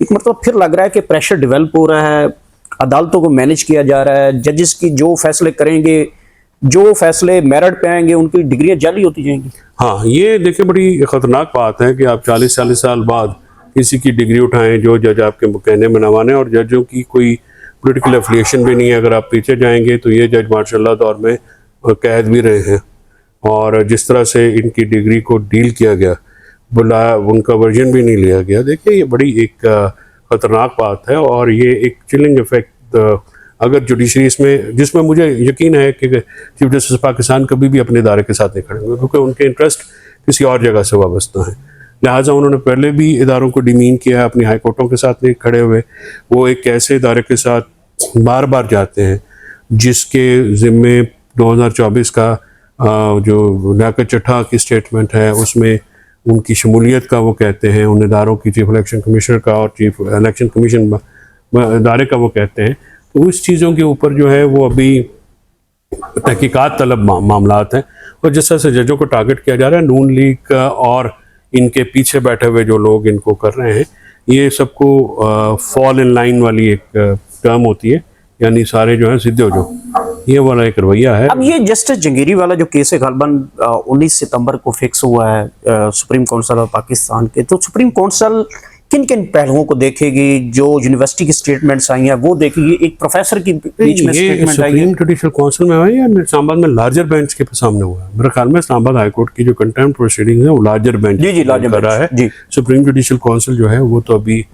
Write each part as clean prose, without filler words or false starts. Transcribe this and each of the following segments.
एक मतलब फिर लग रहा है कि प्रेशर डेवलप हो रहा है, अदालतों को मैनेज किया जा रहा है, जजेस की जो फैसले करेंगे, जो फैसले मेरिट पे आएंगे उनकी डिग्रियां जाली होती जाएंगी। हाँ, ये देखिए बड़ी खतरनाक बात है कि आप 40-40 साल बाद किसी की डिग्री उठाएं जो जज आपके कहने में न माने, और जजों की कोई पॉलिटिकल एफिलिएशन भी नहीं है। अगर आप पीछे जाएंगे तो ये जज माशाल्लाह दौर में कैद भी रहे हैं, और जिस तरह से इनकी डिग्री को डील किया गया, बुलाया, उनका वर्जन भी नहीं लिया गया। देखिए ये बड़ी एक ख़तरनाक बात है, और ये एक चिलिंग इफेक्ट अगर जुडिशरी इसमें, जिसमें मुझे यकीन है कि चीफ जस्टिस पाकिस्तान कभी भी अपने इदारे के साथ नहीं खड़ेंगे, क्योंकि उनके इंटरेस्ट किसी और जगह से वाबस्ता हैं। लिहाजा उन्होंने पहले भी इदारों को डिमीन किया है, अपनी हाई कोर्टों के साथ नहीं खड़े हुए। वो एक ऐसे इदारे के साथ बार बार जाते हैं जिसके ज़िम्मे 2024 का जो लियाकत चट्टा की स्टेटमेंट है उसमें उनकी शमूलियत का वो कहते हैं, उन इदारों की चीफ इलेक्शन कमिश्नर का और चीफ इलेक्शन कमीशन इदारे का वो कहते हैं। तो उस चीज़ों के ऊपर जो है वो अभी तहकीकात तलब मामलात हैं, और जिस तरह से जजों को टारगेट किया जा रहा है, नून लीग और इनके पीछे बैठे हुए जो लोग इनको कर रहे हैं, ये सबको फॉल इन लाइन वाली एक टर्म होती है, यानी सारे जो है सीधे हो जाओ, ये वाला एक रवैया है। अब ये जस्टिस जंगीरी वाला जो केस है गलबन 19 सितंबर को फिक्स हुआ है सुप्रीम काउंसिल ऑफ पाकिस्तान के, तो सुप्रीम काउंसिल किन किन पहलुओं को देखेगी? जो यूनिवर्सिटी की स्टेटमेंट्स आई हैं वो देखेगी, एक प्रोफेसर की बीच में स्टेटमेंट आई है, सुप्रीम जुडिशल काउंसिल में हुआ है या इस्लामाबाद में लार्जर बेंच के सामने हुआ है? मेरे ख्याल में इस्लामाबाद हाई कोर्ट की जो कंटेम्प्ट प्रोसीडिंग है वो लार्जर बेंच कर रहा है। सुप्रीम जुडिशल काउंसिल जो है वो तो अभी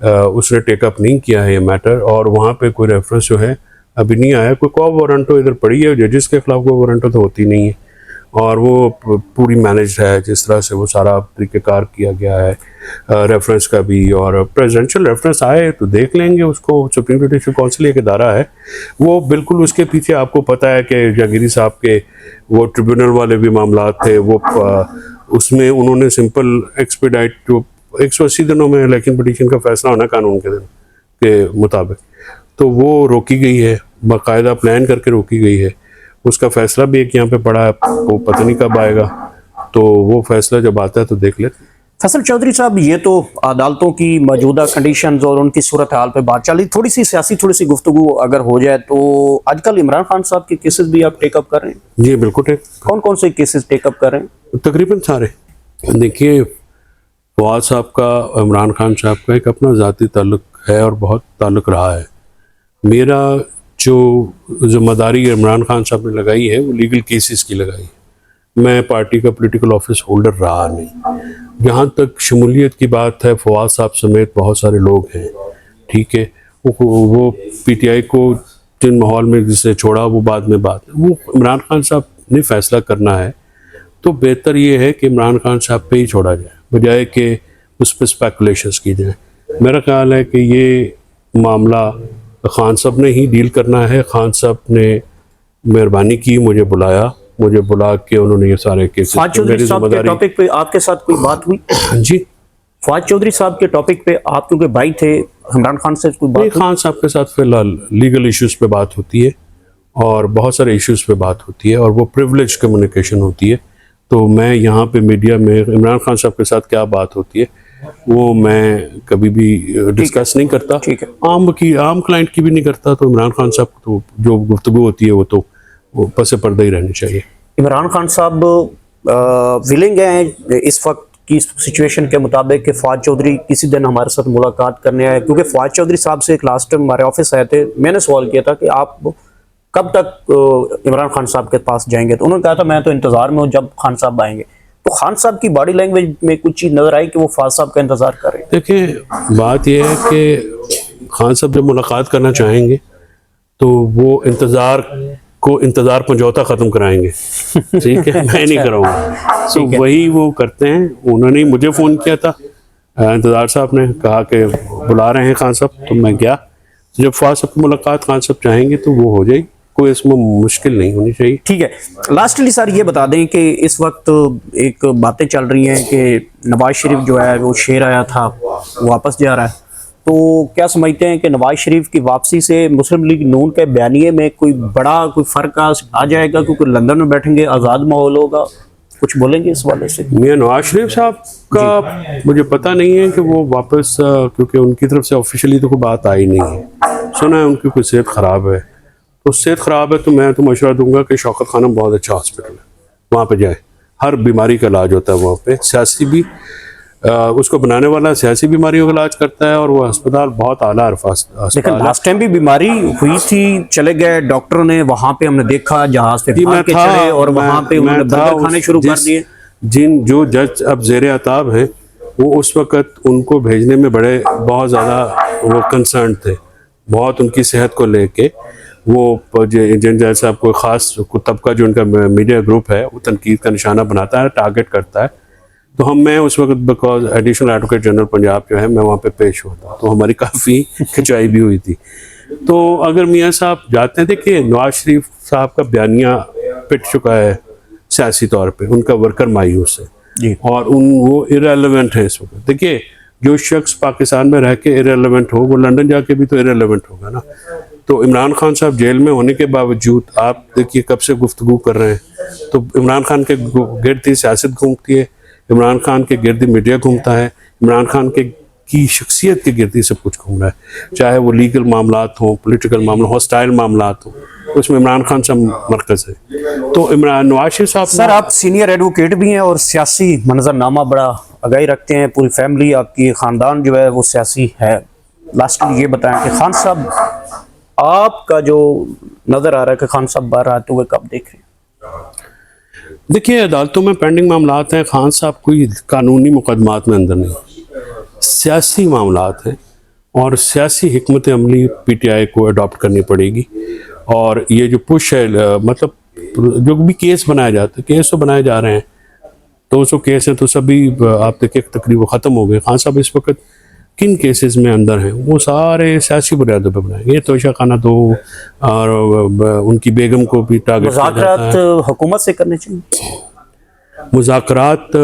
उसने टेकअप नहीं किया है ये मैटर, और वहाँ पे कोई रेफरेंस जो है अभी नहीं आया। कोई कॉ वारंटो इधर पड़ी है, जजेस के खिलाफ कोई वारंटो तो होती नहीं है, और वो पूरी मैनेज है जिस तरह से वो सारा तरीक़ेकार किया गया है, रेफरेंस का भी, और प्रेसिडेंशियल रेफरेंस आए तो देख लेंगे उसको। सुप्रीम जुडिशल काउंसिल एक इदारा है, वो बिल्कुल उसके पीछे आपको पता है कि जहांगीरी साहब के वो ट्रिब्यूनल वाले भी मामला थे, वो उसमें उन्होंने सिंपल एक्सपीडाइट जो 180 दिनों में इलेक्शन पिटीशन का फैसला होना कानून के दिन के मुताबिक, तो वो रोकी गई है, बाकायदा प्लान करके रोकी गई है। उसका फैसला भी एक यहाँ पे पड़ा है, वो पता नहीं कब आएगा, तो वो फैसला जब आता है तो देख लेते। फैसल चौधरी साहब, ये तो अदालतों की मौजूदा कंडीशंस और उनकी सूरत हाल पे बात चल रही, थोड़ी सी सियासी थोड़ी सी गुफ्तगू अगर हो जाए तो आजकल इमरान खान साहब के केसेस भी आप टेकअप कर रहे हैं? जी बिल्कुल। कौन कौन से केसेस टेकअप कर रहे हैं? तकरीबन सारे। देखिए, फवाद साहब का इमरान खान साहब का एक अपना ज़ाती ताल्लुक है और बहुत ताल्लुक रहा है। मेरा जो जिम्मेदारी इमरान खान साहब ने लगाई है वो लीगल केसेस की लगाई। मैं पार्टी का पॉलिटिकल ऑफिस होल्डर रहा नहीं। जहाँ तक शमूलियत की बात है, फवाद साहब समेत बहुत सारे लोग हैं, ठीक है, वो पीटीआई को जिन माहौल में जिसे छोड़ा वो बाद में बात है, वो इमरान खान साहब ने फैसला करना है, तो बेहतर ये है कि इमरान खान साहब पे ही छोड़ा जाए बजाय कि उस पर स्पेकुलेशंस की जाए। मेरा ख्याल है कि ये मामला खान साहब ने ही डील करना है। खान साहब ने मेहरबानी की, मुझे बुला के उन्होंने ये सारे केसेस। फवाद चौधरी साहब के टॉपिक पे आपके साथ कोई बात हुई? जी, फवाद चौधरी साहब के टॉपिक पे आप क्योंकि भाई थे, इमरान खान से कोई बात? खान साहब के साथ फिलहाल लीगल इश्यूज पे बात होती है और बहुत सारे इश्यूज पे बात होती है, और वो प्रिविलेज कम्युनिकेशन होती है। तो मैं यहाँ पे मीडिया में इमरान खान साहब के साथ क्या बात होती है वो मैं कभी भी डिस्कस नहीं करता। आम क्लाइंट की भी नहीं करता। तो इमरान खान साहब तो जो गुफ्तगू होती है वो तो वो पसे पर्दा ही रहनी चाहिए। इमरान खान साहब विलिंग हैं इस वक्त की सिचुएशन के मुताबिक कि फवाद चौधरी किसी दिन हमारे साथ मुलाकात करने आए? क्योंकि फवाद चौधरी साहब से एक लास्ट टाइम हमारे ऑफिस आए थे, मैंने सवाल किया था कि आप कब तक इमरान खान साहब के पास जाएंगे, तो उन्होंने कहा था मैं तो इंतजार में हूँ जब खान साहब आएंगे। तो खान साहब की बॉडी लैंग्वेज में कुछ चीज़ नजर आई कि वो फवाद साहब का इंतजार कर रहे हैं। देखिए, बात यह है कि खान साहब जब मुलाकात करना चाहेंगे तो वो इंतजार पंजौता ख़त्म कराएंगे, ठीक है, मैं नहीं कराऊंगा। तो वही वो करते हैं। उन्होंने मुझे फ़ोन किया था, इंतजार साहब ने कहा कि बुला रहे हैं खान साहब, तो मैं गया। जब फवाद साहब की मुलाकात खान साहब चाहेंगे तो वो हो जाएगी, कोई इसमें मुश्किल नहीं होनी चाहिए। ठीक है, लास्टली सर ये बता दें कि इस वक्त एक बातें चल रही हैं कि नवाज शरीफ जो है वो शेर आया था वापस जा रहा है, तो क्या समझते हैं कि नवाज शरीफ की वापसी से मुस्लिम लीग नून के बयानिए में कोई बड़ा कोई फ़र्क आ जाएगा? क्योंकि लंदन में बैठेंगे, आज़ाद माहौल होगा, कुछ बोलेंगे इस वाले से? मियां नवाज शरीफ साहब का मुझे पता नहीं है कि वो वापस, क्योंकि उनकी तरफ से ऑफिशियली तो कोई बात आई नहीं है। सुना है उनकी कोई सेहत ख़राब है, तो सेहत ख़राब है तो मैं तो मशवरा दूंगा कि शौकत खानम बहुत अच्छा हॉस्पिटल है, वहाँ पे जाए। हर बीमारी का इलाज होता है वहाँ पे, सियासी भी उसको बनाने वाला सियासी बीमारियों का इलाज करता है, और वो अस्पताल बहुत आला लेकिन अस्पताल है। लास्ट टाइम भी बीमारी हुई थी, चले गए डॉक्टरों ने वहां पे, हमने देखा जहाज पे भाग के चढ़े और वहां पे उन्होंने बर्गर खाने शुरू कर दिए। जो जज अब जेर अताब हैं, वो उस वक्त उनको भेजने में बहुत ज़्यादा वो कंसर्न थे, बहुत उनकी सेहत को लेके। वो जिन जैसा कोई ख़ास तबका जो उनका मीडिया ग्रुप है वो तनकीद का निशाना बनाता है, टारगेट करता है। तो मैं उस वक्त because additional advocate general Punjab जो है, मैं वहाँ पे पेश होता, तो हमारी काफ़ी खिंचाई भी हुई थी। तो अगर मियाँ साहब जाते हैं, देखिए नवाज शरीफ साहब का बयानिया पिट चुका है सियासी तौर पे, उनका वर्कर मायूस है और वो इरेलेवेंट है इस वक्त। देखिए जो शख्स पाकिस्तान में रह के इरेलेवेंट हो, वो लंदन जाके भी तो इरेलेवेंट होगा ना। तो इमरान खान साहब जेल में होने के बावजूद आप देखिए कब से गुफ्तगू कर रहे हैं, तो इमरान खान के गिर्द ही सियासत घूमती है, इमरान खान के गिर्द मीडिया घूमता है, इमरान खान की शख्सियत के गिर्द ही सब कुछ घूम रहा है, चाहे वो लीगल मामलात हों, पॉलिटिकल मामला, हॉस्टाइल मामलात हों, उसमें इमरान खान सब मरकज़ है। तो इमरान नवाज शरीफ साहब, सर आप सीनियर एडवोकेट भी हैं और सियासी मंजरनामा बड़ा आगाही रखते हैं, पूरी फैमिली आपकी ख़ानदान जो है वो सियासी है। लास्टली ये बताएं कि खान साहब, आपका जो नज़र आ रहा है कि खान साहब बाहर आते हुए कब देख रहे हैं? देखिए अदालतों में पेंडिंग मामलात हैं, खान साहब कोई कानूनी मुकदमात में अंदर नहीं, सियासी मामलात हैं और सियासी हिकमत अमली पीटीआई को अडॉप्ट करनी पड़ेगी। और ये जो पुश है, मतलब जो भी केस बनाए जाते हैं, केस तो बनाए जा रहे हैं, 200 केस हैं, तो सभी आप देखिए तकरीबन ख़त्म हो गए। खान साहब इस वक्त किन केसेस में अंदर हैं, वो सारे सियासी बुनियादों पर बनाएंगे। ये तोशा खाना दो और उनकी बेगम को भी टारगेट किया जाता है। मुज़ाकरात हुकूमत से करने चाहिए, मुज़ाकरात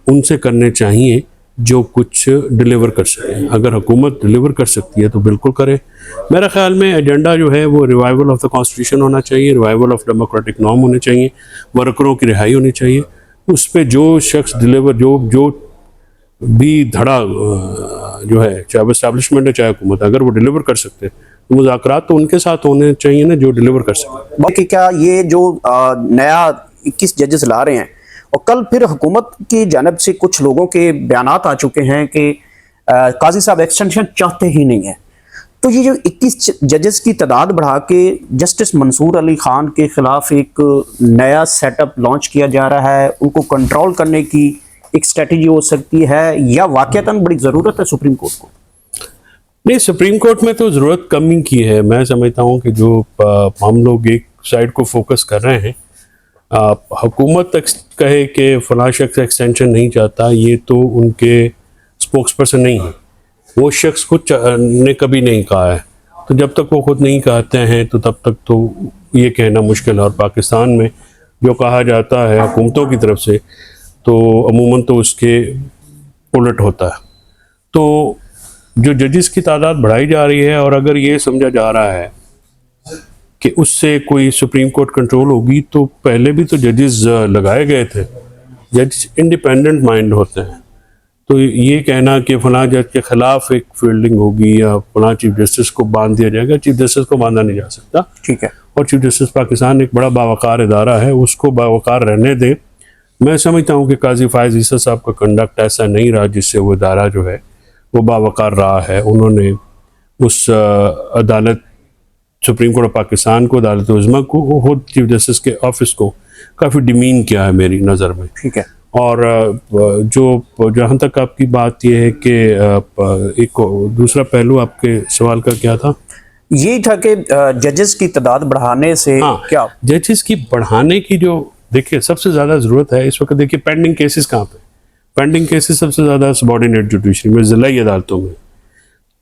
उनसे करने चाहिए जो कुछ डिलीवर कर सकें। अगर हुकूमत डिलीवर कर सकती है तो बिल्कुल करे। मेरा ख्याल में एजेंडा जो है वो रिवाइवल ऑफ द कॉन्स्टिट्यूशन होना चाहिए, रिवाइवल ऑफ डेमोक्रेटिक नॉर्म होने चाहिए, वर्करों की रिहाई होनी चाहिए। उस पर जो शख्स डिलीवर, जो भी धड़ा जो है, चाहे वो इस्टेब्लिशमेंट है चाहे हुकूमत, अगर वो डिलीवर कर सकते हैं तो मुज़ाकरात तो उनके साथ होने चाहिए ना जो डिलीवर कर सकें। बाकी क्या ये जो नया 21 जजेस ला रहे हैं, और कल फिर हुकूमत की जानब से कुछ लोगों के बयानात आ चुके हैं कि काजी साहब एक्सटेंशन चाहते ही नहीं है, तो ये जो 21 जजेस की तादाद बढ़ा के जस्टिस मंसूर अली खान के खिलाफ एक नया सेटअप लॉन्च किया जा रहा है, उनको कंट्रोल करने की एक स्ट्रेटजी हो सकती है, या वाकईतन बड़ी ज़रूरत है सुप्रीम कोर्ट को? नहीं, सुप्रीम कोर्ट में तो ज़रूरत कम ही की है। मैं समझता हूँ कि जो हम लोग एक साइड को फोकस कर रहे हैं, हुकूमत कहे कि फलां शख्स एक्सटेंशन नहीं चाहता, ये तो उनके स्पोक्स पर्सन नहीं है, वो शख्स खुद ने कभी नहीं कहा है। तो जब तक वो खुद नहीं कहते हैं तो तब तक तो ये कहना मुश्किल है। और पाकिस्तान में जो कहा जाता है हुकूमतों की तरफ से, तो अमूमन तो उसके उलट होता है। तो जो जजेस की तादाद बढ़ाई जा रही है, और अगर ये समझा जा रहा है कि उससे कोई सुप्रीम कोर्ट कंट्रोल होगी, तो पहले भी तो जजेस लगाए गए थे। जजेस इंडिपेंडेंट माइंड होते हैं, तो ये कहना कि फलां जज के खिलाफ एक फील्डिंग होगी या फलां चीफ जस्टिस को बांध दिया जाएगा, चीफ जस्टिस को बांधा नहीं जा सकता। ठीक है। और चीफ जस्टिस पाकिस्तान एक बड़ा बावकार इदारा है, उसको बावकार रहने दें। मैं समझता हूँ कि काजी फायज़ ईसा साहब का कंडक्ट ऐसा नहीं रहा जिससे वो इदारा जो है वो बावकार रहा है। उन्होंने उस अदालत, सुप्रीम कोर्ट ऑफ पाकिस्तान को, अदालत उज़्मा को, खुद चीफ जस्टिस के ऑफिस को काफ़ी डिमीन किया है मेरी नज़र में। ठीक है। और जो जहाँ तक आपकी बात यह है कि एक दूसरा पहलू आपके सवाल का क्या था? यही था कि जजेस की तादाद बढ़ाने से क्या, जजेस की बढ़ाने की जो देखिए सबसे ज़्यादा ज़रूरत है इस वक्त। देखिए पेंडिंग केसेस कहाँ पे, पेंडिंग केसेस सबसे ज़्यादा सबॉर्डिनेट जुडिशरी में, ज़िलाई अदालतों में।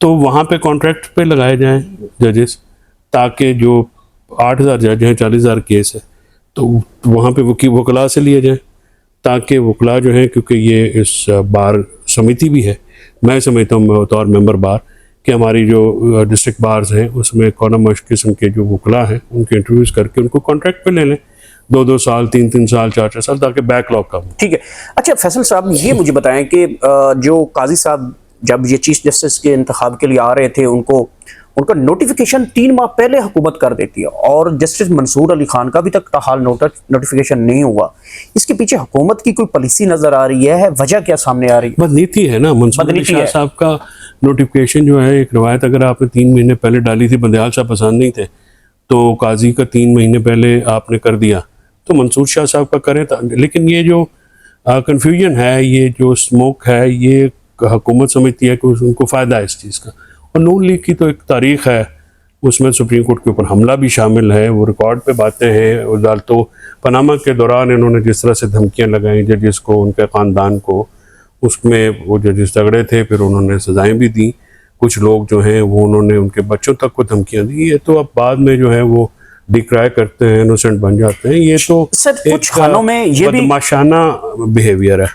तो वहाँ पे कॉन्ट्रैक्ट पे लगाए जाएं जजेस, ताकि जो 8,000 जज हैं, 40,000 केस है, तो वहाँ पे वकला से लिए जाएं, ताकि वकला जो हैं, क्योंकि ये इस बार समिति भी है, मैं समझता हूँ बतौर मेंबर बार कि हमारी जो डिस्ट्रिक्ट बार्स हैं उसमें कौन किस्म के जो वकला हैं उनके इंटरव्यूज़ करके उनको कॉन्ट्रैक्ट पे ले लें। 2-2 साल, 3-3 साल, 4-4 साल, ताकि बैकलॉग कम हो। ठीक है। अच्छा फैसल साहब, ये मुझे बताएं कि जो काजी साहब जब ये चीफ जस्टिस के इंतखाब के लिए आ रहे थे, उनका नोटिफिकेशन 3 माह पहले हुकूमत कर देती है, और जस्टिस मंसूर अली खान का अभी तक ताहाल नोटिफिकेशन नहीं हुआ। इसके पीछे हुकूमत की कोई पॉलिसी नजर आ रही है? वजह क्या सामने आ रही है? बदनीति है ना। मंसूर अली शाह साहब का नोटिफिकेशन जो है, एक रवायत अगर आपने 3 महीने पहले डाली थी, बंदयाल साहब पसंद नहीं थे, तो काजी का 3 महीने पहले आपने कर दिया, तो मंसूर शाह साहब का करें था। लेकिन ये जो कन्फ्यूजन है, ये जो स्मोक है, ये हुकूमत समझती है कि उनको फ़ायदा है इस चीज़ का। और नून लीग की तो एक तारीख़ है, उसमें सुप्रीम कोर्ट के ऊपर हमला भी शामिल है, वो रिकॉर्ड पे बातें हैं। अदालतों पनामा के दौरान इन्होंने जिस तरह से धमकियां लगाई जजेस को, उनके ख़ानदान को, उसमें वो जजेस तगड़े थे, फिर उन्होंने सज़ाएँ भी दी। कुछ लोग जो हैं वो उन्होंने उनके बच्चों तक को धमकियां दी। ये तो अब बाद में जो है वो डिक्राई करते हैं, इनोसेंट बन जाते हैं। ये तो सर कुछ खानों में ये भी बदमाशाना बिहेवियर है।